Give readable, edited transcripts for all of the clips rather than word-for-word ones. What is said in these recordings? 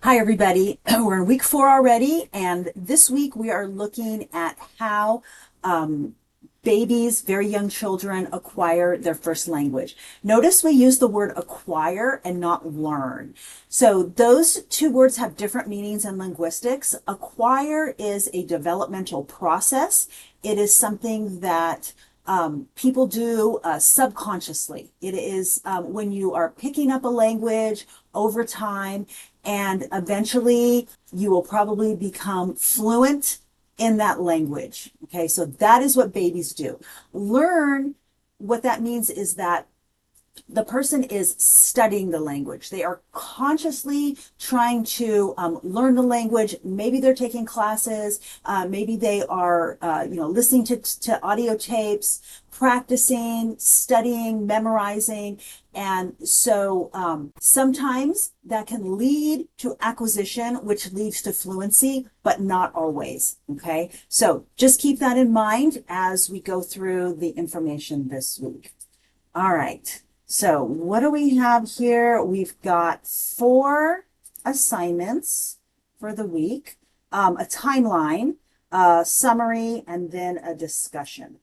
Hi, everybody. We're in week 4 already, and this week we are looking at how babies, very young children, acquire their first language. Notice we use the word acquire and not learn. So those two words have different meanings in linguistics. Acquire is a developmental process. It is something that people do subconsciously. It is when you are picking up a language over time, and eventually you will probably become fluent in that language. Okay, so that is what babies do. Learn, what that means is that the person is studying the language. They are consciously trying to learn the language. Maybe they're taking classes. Maybe they are, listening to audio tapes, practicing, studying, memorizing. And so sometimes that can lead to acquisition, which leads to fluency, but not always. Okay, so just keep that in mind as we go through the information this week. All right. So what do we have here? We've got 4 assignments for the week, a timeline, a summary, and then a discussion.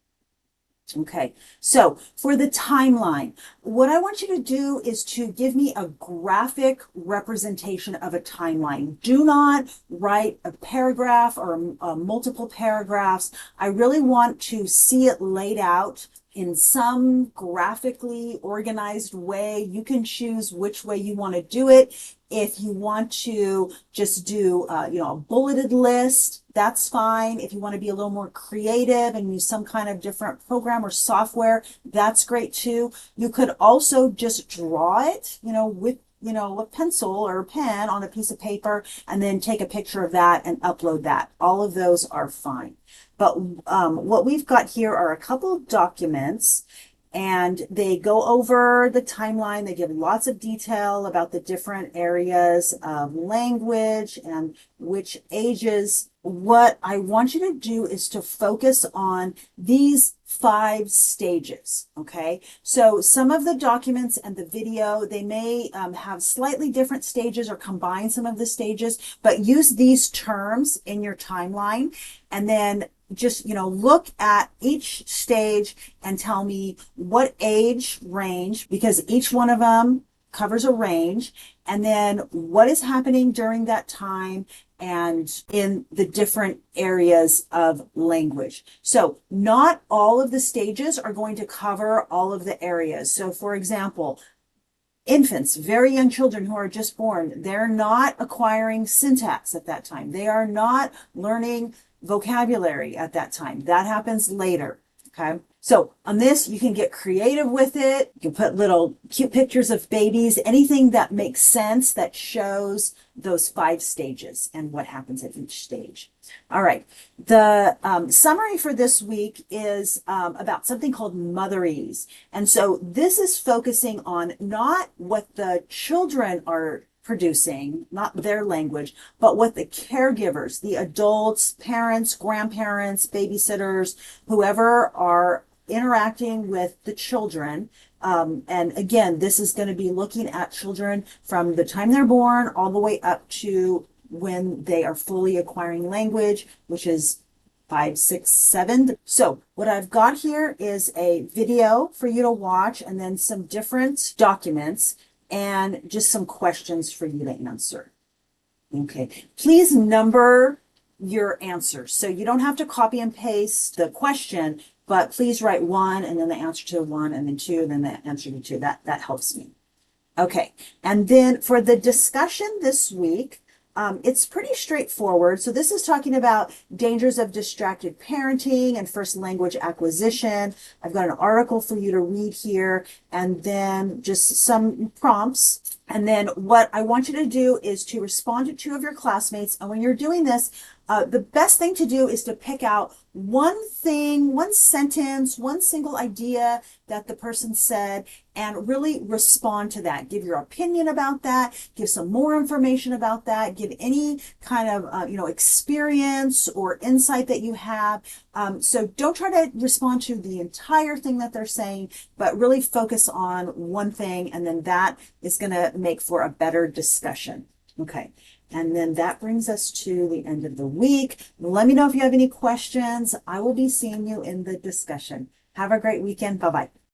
Okay, so for the timeline, what I want you to do is to give me a graphic representation of a timeline. Do not write a paragraph or multiple paragraphs. I really want to see it laid out in some graphically organized way. You can choose which way you want to do it. If you want to just do, a bulleted list, that's fine. If you want to be a little more creative and use some kind of different program or software, that's great too. You could also just draw it, with a pencil or a pen on a piece of paper, and then take a picture of that and upload that. All of those are fine. But what we've got here are a couple of documents, and they go over the timeline. They give lots of detail about the different areas of language and which ages. What I want you to do is to focus on these 5 stages, okay? So some of the documents and the video, they may have slightly different stages or combine some of the stages, but use these terms in your timeline, and then just, look at each stage and tell me what age range, because each one of them covers a range, and then what is happening during that time and in the different areas of language. So not all of the stages are going to cover all of the areas. So for example, infants, very young children who are just born, they're not acquiring syntax at that time. They are not learning vocabulary at that time. That happens later. Okay. So on this, you can get creative with it. You can put little cute pictures of babies, anything that makes sense that shows those 5 stages and what happens at each stage. All right. The summary for this week is about something called motherese. And so this is focusing on not what the children are producing, not their language, but what the caregivers, the adults, parents, grandparents, babysitters, whoever are interacting with the children. And again, this is going to be looking at children from the time they're born all the way up to when they are fully acquiring language, which is 5, 6, 7. So what I've got here is a video for you to watch, and then some different documents, and just some questions for you to answer. Okay, please number your answers. So you don't have to copy and paste the question, but please write 1 and then the answer to 1, and then 2, and then the answer to 2. That helps me. Okay, and then for the discussion this week, it's pretty straightforward. So this is talking about dangers of distracted parenting and first language acquisition. I've got an article for you to read here, and then just some prompts. And then what I want you to do is to respond to 2 of your classmates. And when you're doing this, the best thing to do is to pick out one thing, one sentence, one single idea that the person said, and really respond to that. Give your opinion about that, give some more information about that, give any kind of experience or insight that you have. So don't try to respond to the entire thing that they're saying, but really focus on one thing, and then that is going to make for a better discussion. Okay. And then that brings us to the end of the week. Let me know if you have any questions. I will be seeing you in the discussion. Have a great weekend. Bye-bye.